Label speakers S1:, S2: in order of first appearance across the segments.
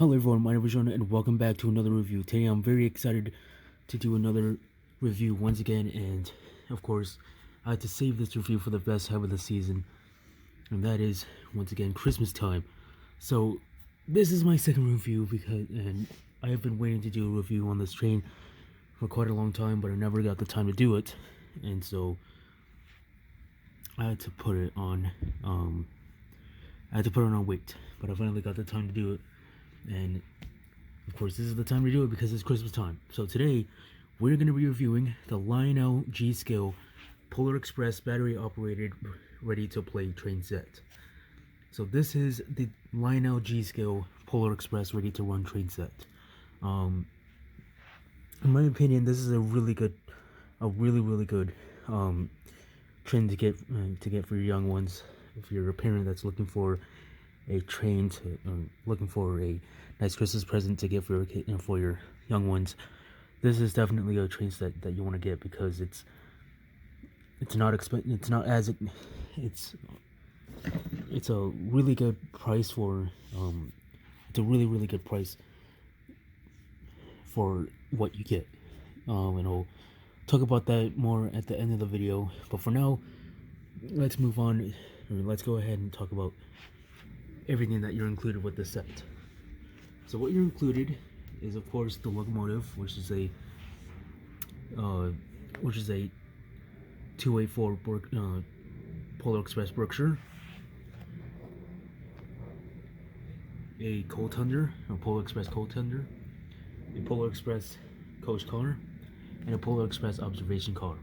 S1: Hello everyone, my name is Jonah and welcome back to another review. Today I'm very excited to do another review once again, and of course I had to save this review for the best time of the season, and that is once again Christmas time. So this is my second review and I have been waiting to do a review on this train for quite a long time, but I never got the time to do it, and so I had to put it on wait, but I finally got the time to do it. And of course this is the time to do it because it's Christmas time. So today we're going to be reviewing the Lionel G-Skill Polar Express battery operated ready to play train set. So this is the Lionel G-Skill Polar Express ready to run train set. In my opinion, this is a really good train to get for your young ones. If you're a parent that's looking for a train to looking for a nice Christmas present to get for your kid, for your young ones, this is definitely a train set that you want to get because it's not it's a really good price for it's a really good price for what you get, and I'll talk about that more at the end of the video. But for now, let's move on, or let's go ahead and talk about everything that you're included with the set. So what you're included is, of course, the Locomotive, which is a 284 Polar Express Berkshire, a coal tender, a Polar Express coal tender, a Polar Express coach car, and a Polar Express observation car.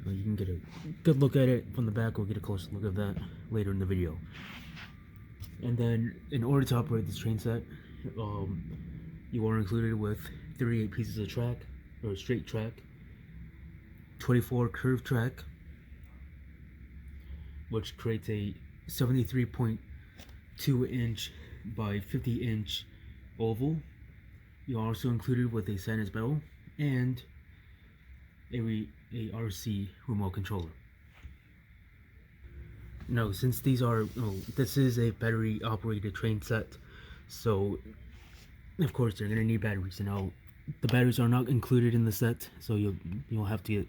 S1: You can get a good look at it from the back. We'll get a closer look at that later in the video. And then, in order to operate this train set, you are included with 38 pieces of track, or straight track, 24 curved track, which creates a 73.2 inch by 50 inch oval. You are also included with a sinus bell and a RC remote controller. No, since this is a battery operated train set, so of course they're gonna need batteries. And now the batteries are not included in the set, so you'll have to get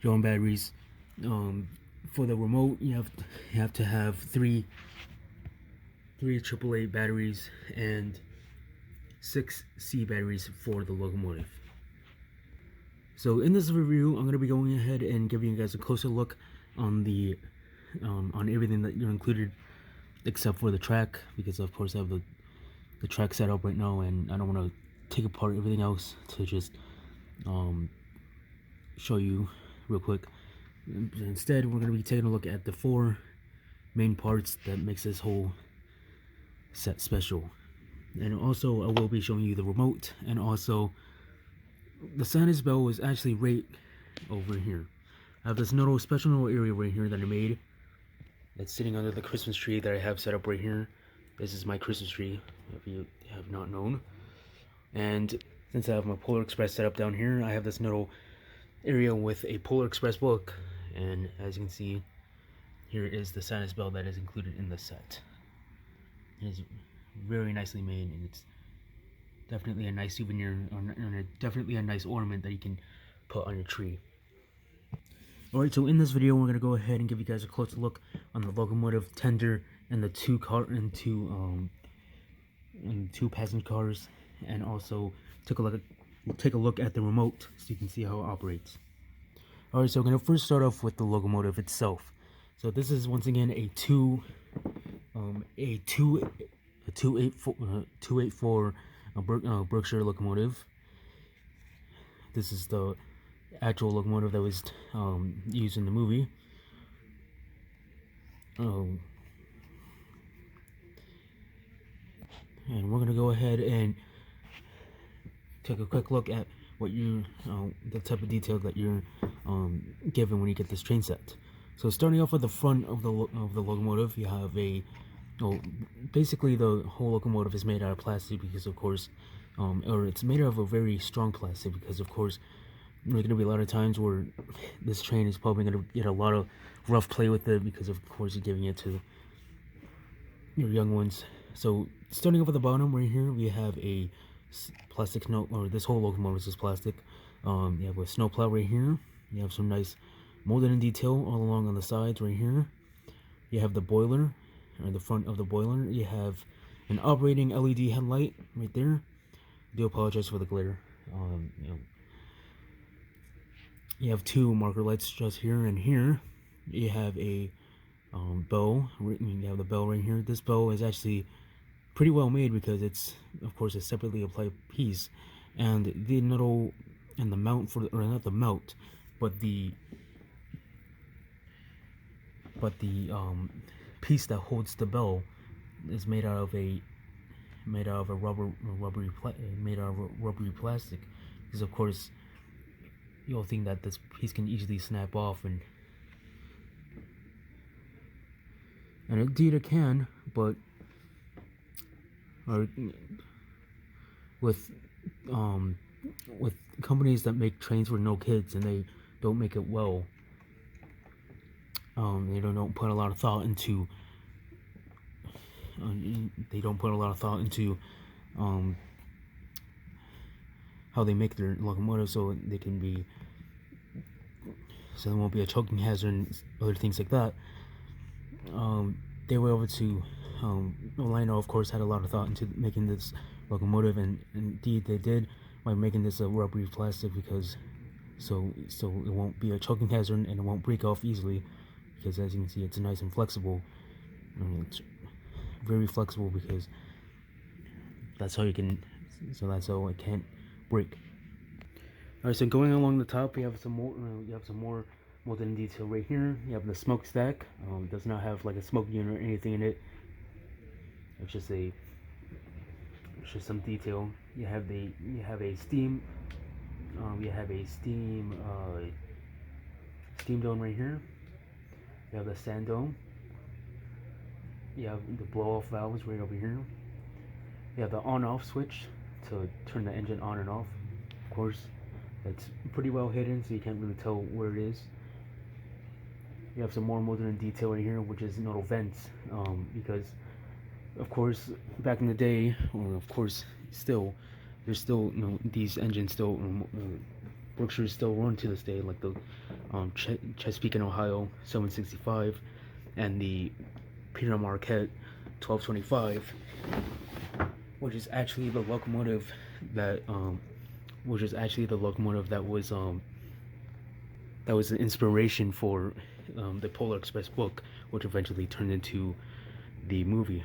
S1: your own batteries. For the remote, you have to have three AAA batteries and 6 C batteries for the Locomotive. So in this review, I'm going to be going ahead and giving you guys a closer look on the on everything that you're included, except for the track, because of course I have the track set up right now, and I don't want to take apart everything else to just show you real quick. Instead, we're going to be taking a look at the 4 main parts that makes this whole set special. And also I will be showing you the remote, and also the sinus bell is actually right over here. I have this special little area right here that I made. It's sitting under the Christmas tree that I have set up right here. This is my Christmas tree, if you have not known. And since I have my Polar Express set up down here, I have this little area with a Polar Express book. And as you can see, here is the sinus bell that is included in the set. It is very nicely made, and it's definitely a nice souvenir, or definitely a nice ornament that you can put on your tree. Alright, so in this video, we're going to go ahead and give you guys a closer look on the Locomotive tender and the two passenger cars, and also take a look at the remote so you can see how it operates. Alright, so we're going to first start off with the Locomotive itself. So this is once again a 284 Berkshire Locomotive. This is the actual locomotive that was used in the movie. And we're gonna go ahead and take a quick look at what the type of detail that you're given when you get this train set. So starting off with the front of the locomotive, you have basically the whole locomotive is made out of plastic because, of course, or it's made out of a very strong plastic because, of course, there's going to be a lot of times where this train is probably going to get a lot of rough play with it because, of course, you're giving it to your young ones So starting off at the bottom right here, we have a plastic snow, or this whole locomotive is plastic. You have a snowplow right here. You have some nice molded in detail all along on the sides right here. You have the boiler, or the front of the boiler. You have an operating LED headlight right there. I do apologize for the glare. You have two marker lights just here and here. You have a bow. You have the bell right here. This bow is actually pretty well made because it's, of course, a separately applied piece, and the metal and the mount for, or not the mount, but the piece that holds the bell is made out of a rubbery plastic, because of course you'll think that this piece can easily snap off, and indeed it can, but with companies that make trains for no kids and they don't make it well, they don't put a lot of thought into how they make their locomotives, so they can be, so there won't be a choking hazard and other things like that. They were able to, Lionel of course had a lot of thought into making this locomotive, and indeed they did by making this a rubbery plastic, because so it won't be a choking hazard and it won't break off easily, because as you can see it's nice and flexible. It's very flexible because that's how you can, so that's how it can't break. Alright, so going along the top, we have some more molded in detail right here. You have the smokestack. It does not have like a smoke unit or anything in it. It's just some detail. You have a steam steam dome right here. You have the sand dome. You have the blow off valves right over here. You have the on off switch to turn the engine on and off. Of course, it's pretty well hidden, so you can't really tell where it is. You have some more molded in detail right here, which is nodal vents, because of course back in the day, or of course still, there's still, these engines still, Berkshires still run to this day, like the Chesapeake and Ohio 765 and the Peter Marquette 1225, which is actually the locomotive that was the inspiration for the Polar Express book, which eventually turned into the movie.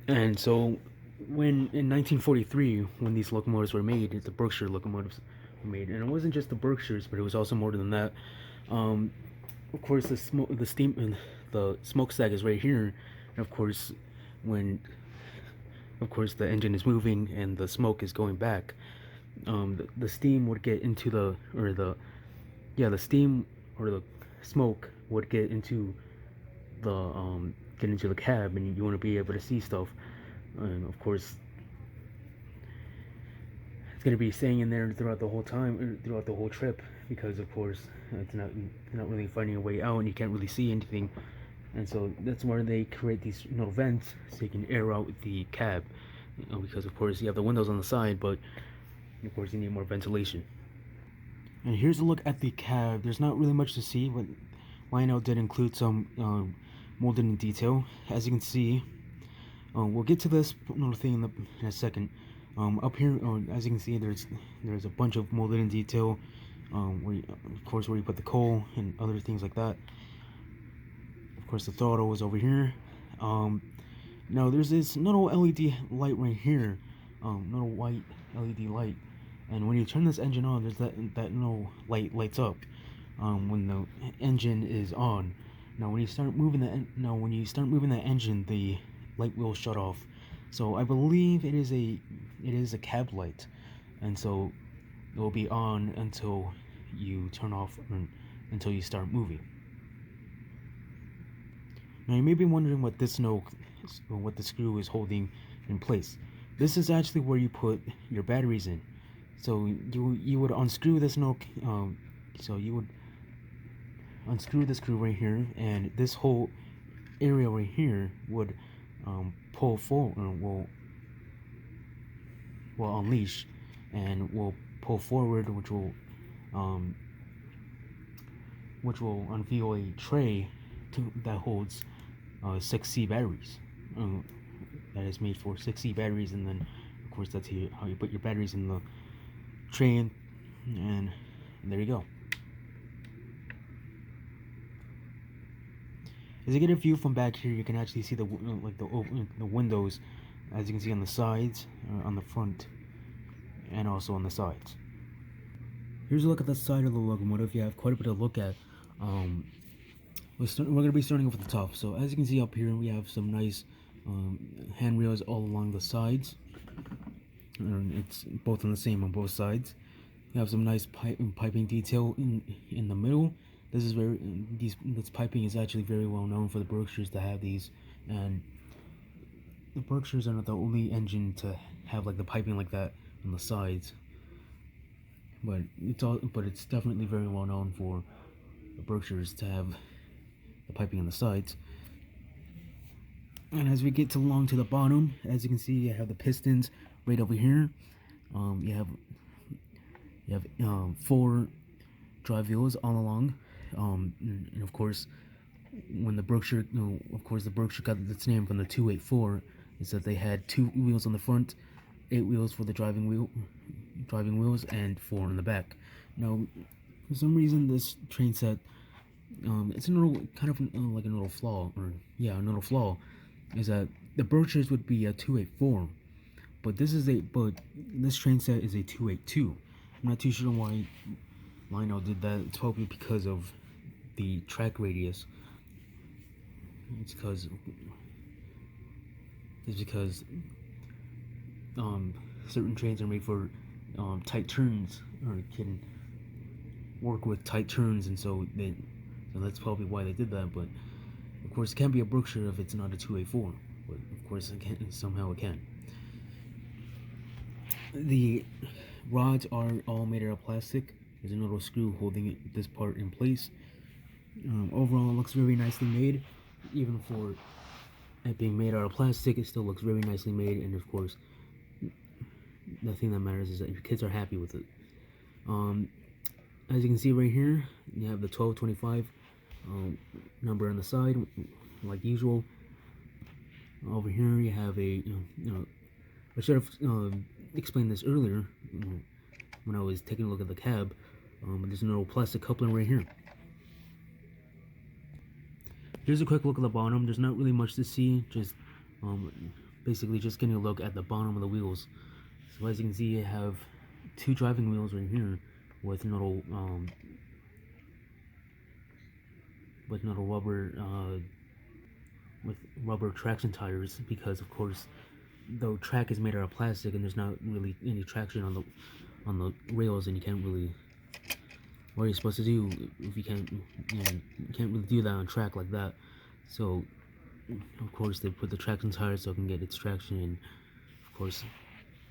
S1: And so in 1943, when these locomotives were made, the Berkshire locomotives were made, and it wasn't just the Berkshires, but it was also more than that. Of course, the smokestack is right here, and of course, the engine is moving and the smoke is going back, the steam would get into the smoke would get into the cab, and you want to be able to see stuff, and of course it's going to be staying in there throughout the whole trip, because of course it's not really finding a way out and you can't really see anything. And so that's where they create these nodal vents, so you can air out the cab, because of course you have the windows on the side, but of course you need more ventilation. And here's a look at the cab. There's not really much to see, but Lionel did include some molded in detail. As you can see, we'll get to this little thing in a second. Up here, as you can see, there's a bunch of molded in detail, where you put the coal and other things like that. Of course, the throttle is over here. Now there's this little LED light right here, little white LED light, and when you turn this engine on, there's that little light lights up when the engine is on. Now when you start moving the engine, the light will shut off. So I believe it is a cab light, and so it will be on until you turn off, or until you start moving. Now you may be wondering what the screw is holding in place. This is actually where you put your batteries in. So you would unscrew this so you would unscrew the screw right here, and this whole area right here would pull forward, will unleash, and will pull forward, um, which will unveil a tray that holds 6C batteries. That is made for 6C batteries, and then of course that's how you put your batteries in the tray, and there you go. As you get a view from back here, you can actually see the windows, as you can see on the sides, on the front, and also on the sides. Here's a look at the side of the locomotive. You have quite a bit to look at. We're going to be starting off at the top. So as you can see up here, we have some nice handrails all along the sides. It's both on the same on both sides. You have some nice piping detail in the middle. This piping is actually very well known for the Berkshires to have these, and the Berkshires are not the only engine to have like the piping like that on the sides. But it's definitely very well known for the Berkshires to have the piping on the sides. And as we get along to the bottom, as you can see, you have the pistons right over here. You have 4 drive wheels all along. And of course, when the Berkshire, the Berkshire got its name from the 284, is that they had 2 wheels on the front, 8 wheels for the driving wheels, and 4 on the back. Now, for some reason, this train set, it's another kind of like another flaw, another flaw, is that the Berkshires would be a 284, but this train set is a 282. I'm not too sure why Lionel did that. It's probably because of the track radius. It's because certain trains are made for tight turns, or can work with tight turns, and so that's probably why they did that. But of course, it can't be a Berkshire if it's not a 284. But of course, somehow it can. The rods are all made out of plastic. There's another screw holding this part in place. Overall, it looks very nicely made. Even for it being made out of plastic, it still looks very nicely made. And of course, the thing that matters is that your kids are happy with it. As you can see right here, you have the 1225 number on the side, like usual. Over here, you have a I should have explained this earlier when I was taking a look at the cab. There's an old plastic coupling right here. Here's a quick look at the bottom. There's not really much to see, just basically just getting a look at the bottom of the wheels. So as you can see, you have 2 driving wheels right here with little rubber traction tires, because of course the track is made out of plastic and there's not really any traction on the rails, and you can't really, what are you supposed to do if you can't really do that on track like that. So of course they put the traction tires so it can get its traction and of course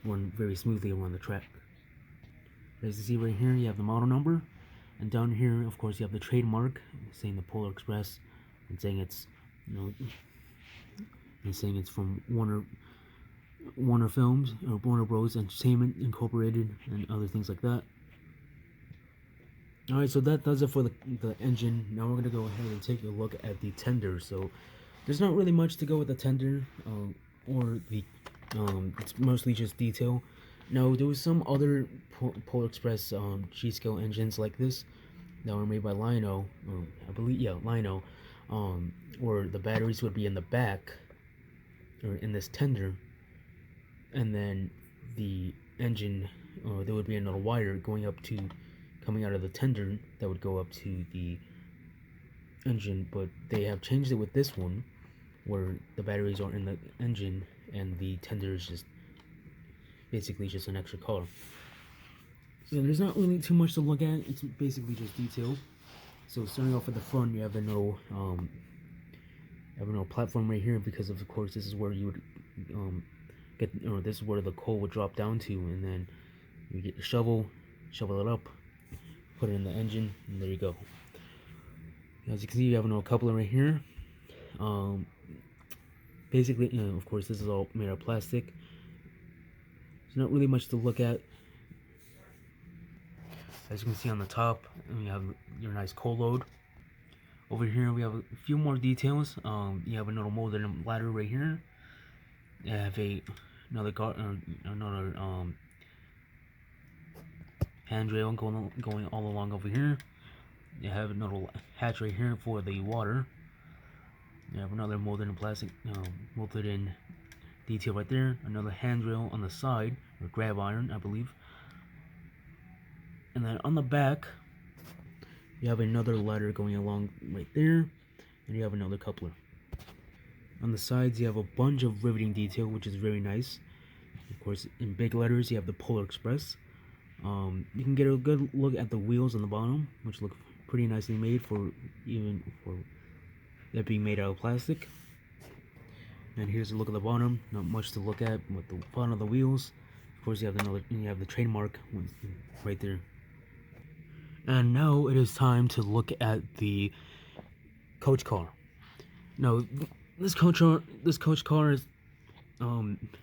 S1: run very smoothly around the track. As you see right here, you have the model number, and down here of course you have the trademark saying the Polar Express, and saying it's from Warner Films, or Warner Bros. Entertainment Incorporated, and other things like that. Alright, so that does it for the engine. Now we're going to go ahead and take a look at the tender. So there's not really much to go with the tender, or the it's mostly just detail. Now there was some other Polar Express G-scale engines like this that were made by Lionel, I believe, Lionel, where the batteries would be in the back, or in this tender, and then the engine, there would be another wire coming out of the tender that would go up to the engine. But they have changed it with this one, where the batteries are in the engine and the tender is just basically just an extra color. So there's not really too much to look at. It's basically just detail. So starting off at the front, you have a no platform right here, because of course this is where you would this is where the coal would drop down to, and then you get the shovel it up, put it in the engine, and there you go. As you can see, you have a coupler right here. Basically, of course, this is all made out of plastic. There's not really much to look at. As you can see on the top, you have your nice coal load. Over here, we have a few more details. You have another molded ladder right here. You have another handrail going all along over here. You have another hatch right here for the water. You have another molded in plastic, molded in detail right there. Another handrail on the side, or grab iron, I believe. And then on the back, you have another ladder going along right there, and you have another coupler. On the sides, you have a bunch of riveting detail, which is very nice. Of course, in big letters, you have the Polar Express. You can get a good look at the wheels on the bottom, which look pretty nicely made for that being made out of plastic. And here's a look at the bottom. Not much to look at with the bottom of the wheels. Of course, you have the trademark right there. And now it is time to look at the coach car. Now, this coach car is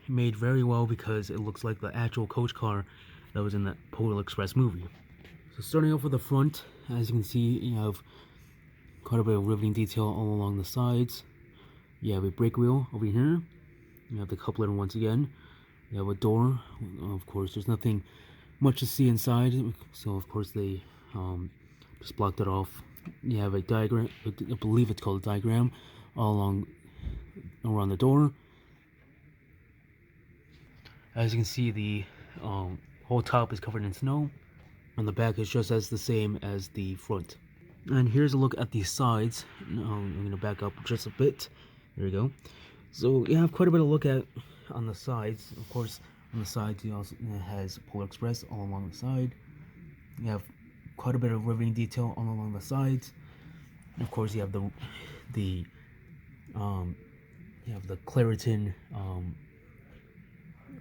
S1: made very well because it looks like the actual coach car that was in that Polar Express movie. So starting off with the front, as you can see, you have quite a bit of riveting detail all along the sides. You have a brake wheel over here. You have the coupler once again. You have a door. Of course, there's nothing much to see inside, so of course they just blocked it off. You have a diagram, I believe it's called a diagram, all around the door. As you can see, the whole top is covered in snow, and the back is just as the same as the front. And here's a look at the sides. I'm going to back up just a bit. There you go. So you have quite a bit to look at on the sides. Of course, on the sides, it has Polar Express all along the side. You have quite a bit of riveting detail all along the sides. And of course, you have the Claritin.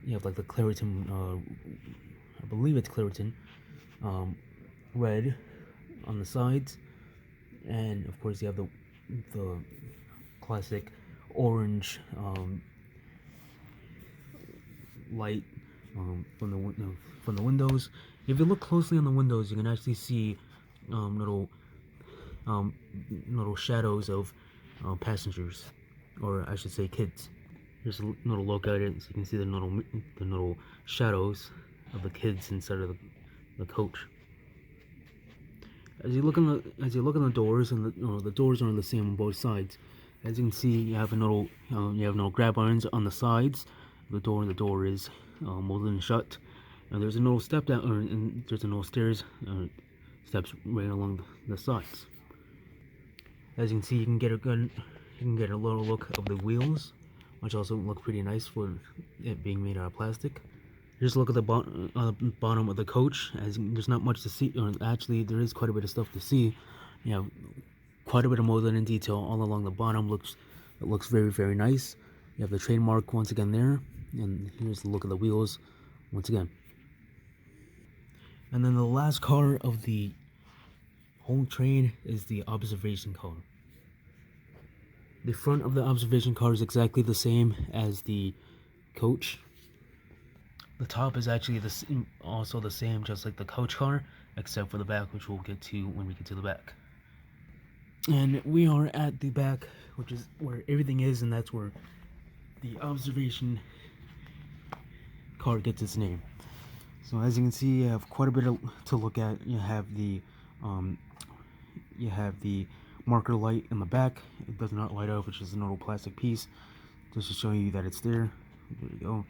S1: You have like the Claritin. I believe it's Claritin. Red on the sides, and of course you have the classic orange light from the windows. If you look closely on the windows, you can actually see little shadows of passengers, or I should say kids. Here's a little look at it, so you can see the little shadows of the kids inside of the coach. As you look on the doors, and the doors are the same on both sides. As you can see, you have no grab irons on the sides. The door is molded and shut, and there's no step down, and there's no stairs, steps right along the sides. As you can see, you can get a little look of the wheels, which also look pretty nice for it being made out of plastic. Just look at the bottom of the coach. As there's not much to see, or actually there is quite a bit of stuff to see. You have quite a bit of molded in detail all along the bottom. It looks very, very nice. You have the trademark once again there, and here's the look of the wheels once again. And then the last car of the whole train is the observation car. The front of the observation car is exactly the same as the coach. The top is actually also the same, just like the coach car, except for the back, which we'll get to when we get to the back. And we are at the back, which is where everything is, and that's where the observation car gets its name. So as you can see, you have quite a bit to look at. You have the marker light in the back. It does not light up, which is an old plastic piece, just to show you that it's there. There you go.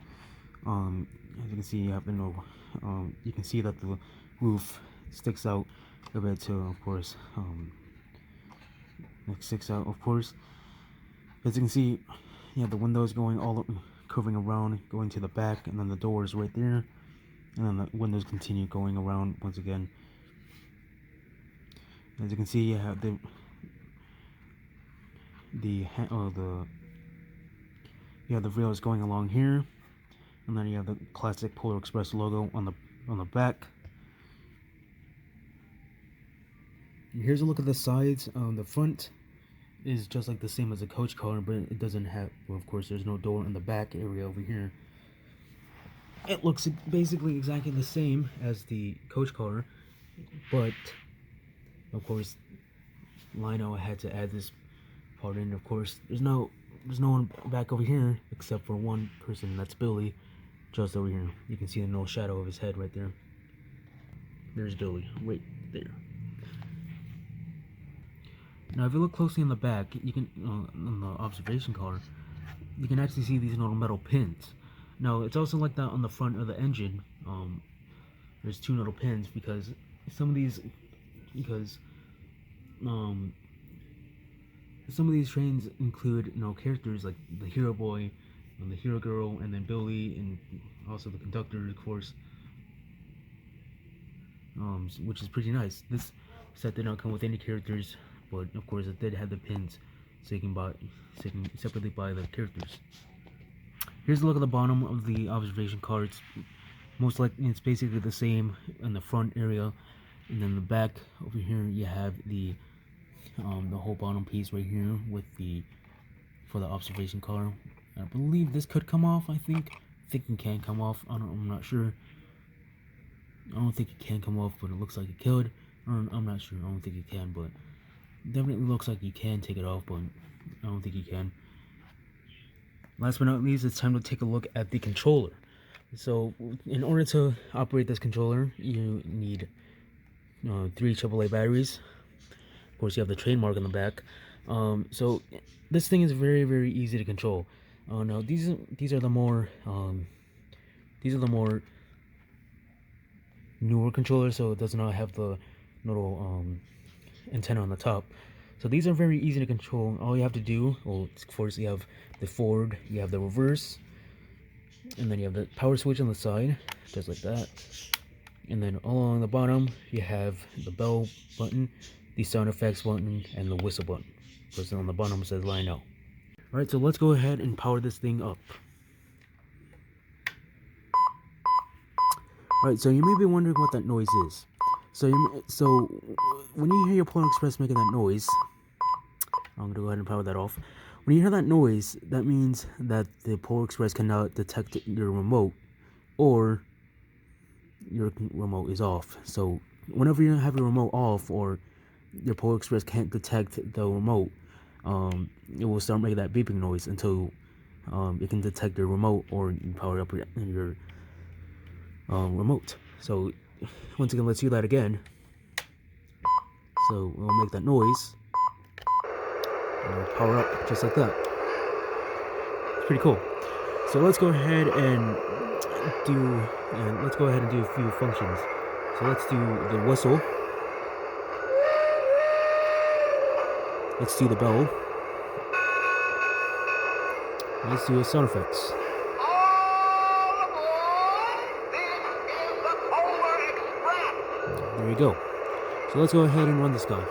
S1: As you can see, you have you can see that the roof sticks out a bit too, of course. It sticks out, of course. As you can see, you have the windows going curving around, going to the back, and then the doors right there, and then the windows continue going around once again. As you can see, you have the rails going along here, and then you have the classic Polar Express logo on the back. And here's a look at the sides. On the front, is just like the same as a coach car, but it doesn't have, well, of course, there's no door in the back area over here. It looks basically exactly the same as the coach car, but of course Lionel had to add this part in. Of course, there's no one back over here except for one person, that's Billy, just over here. You can see the no shadow of his head right there. There's Billy right there. Now if you look closely in the back, you can on the observation car, you can actually see these little metal pins. Now it's also like that on the front of the engine. There's two little pins because some of these trains include characters like the hero boy and the hero girl, and then Billy, and also the conductor, of course, which is pretty nice. This set did not come with any characters, but of course it did have the pins, so you can separately buy the characters. Here's a look at the bottom of the observation car. It's most likely it's basically the same in the front area, and then the back over here you have the whole bottom piece right here with for the observation car. I believe this could come off. I think it can come off. I'm not sure. I don't think it can come off, but it looks like it could. I'm not sure. I don't think it can, but it definitely looks like you can take it off, but I don't think you can. Last but not least, it's time to take a look at the controller. So in order to operate this controller, you need 3 AAA batteries. Of course, you have the trademark on the back. So this thing is very, very easy to control. Now these are the more newer controllers, so it does not have the little antenna on the top. So these are very easy to control. All you have to do, well, of course, you have the forward, you have the reverse, and then you have the power switch on the side, just like that. And then along the bottom, you have the bell button, the sound effects button, and the whistle button. Because on the bottom it says Lionel. Alright, so let's go ahead and power this thing up. Alright, so you may be wondering what that noise is. So when you hear your Polar Express making that noise, I'm going to go ahead and power that off. When you hear that noise, that means that the Polar Express cannot detect your remote, or your remote is off. So whenever you have your remote off, or your Polar Express can't detect the remote, it will start making that beeping noise until it can detect your remote, or you power up your remote. So once again, let's do that again. So we'll make that noise, and we'll power up just like that. It's pretty cool. So let's go ahead and do a few functions. So let's do the whistle. Let's do the bell. Let's do the sound effects. There you go. So let's go ahead and run this guy.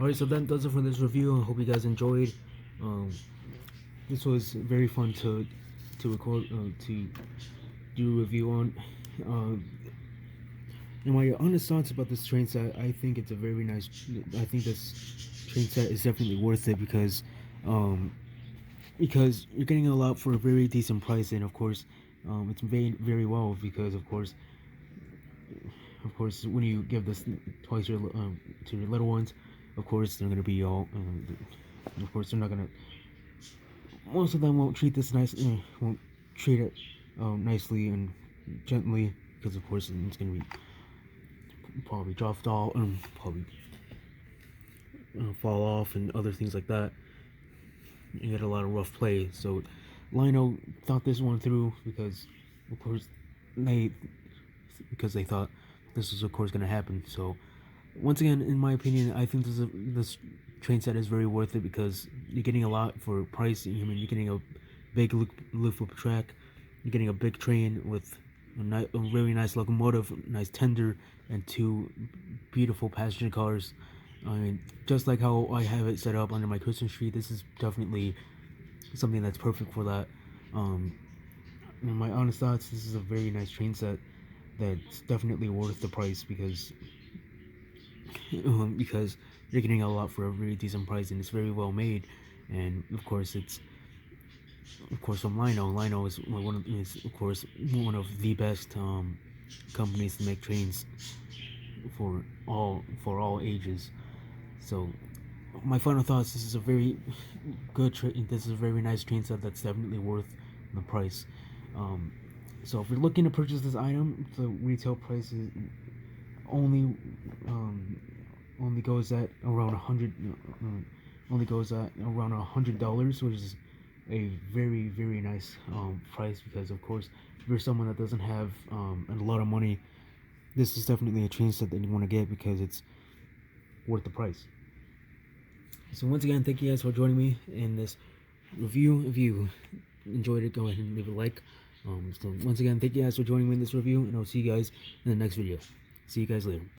S1: Alright, so that does it for this review. I hope you guys enjoyed. This was very fun to record, to do a review on. And my honest thoughts about this train set, I think it's a very nice. I think this train set is definitely worth it because you're getting a lot for a very decent price, and of course, it's made very well because of course, when you give this twice your to your little ones, of course they're gonna be all. Of course, they're not gonna. Most of them won't treat this won't treat it nicely and gently because of course it's gonna be probably dropped off and probably fall off and other things like that. You get a lot of rough play. So Lionel thought this one through because of course they thought this was of course going to happen. So once again, in my opinion, I think this train set is very worth it because you're getting a lot for price. I mean, you're getting a big loop track, you're getting a big train with a very nice locomotive, nice tender, and 2 beautiful passenger cars. I mean, just like how I have it set up under my Christmas tree, this is definitely something that's perfect for that. In my honest thoughts, this is a very nice train set that's definitely worth the price because you're getting a lot for a very decent price, and it's very well made. And of course, it's from Lionel. Lionel is of course one of the best companies to make trains for all ages. So my final thoughts: this is a very good train. This is a very nice train set that's definitely worth the price. So if you're looking to purchase this item, the retail price is only goes at around $100, which is a very nice price because of course if you're someone that doesn't have a lot of money, this is definitely a train set that you want to get because it's worth the price. So once again, thank you guys for joining me in this review. If you enjoyed it, go ahead and leave a like. So once again, thank you guys for joining me in this review, and I'll see you guys in the next video. See you guys later.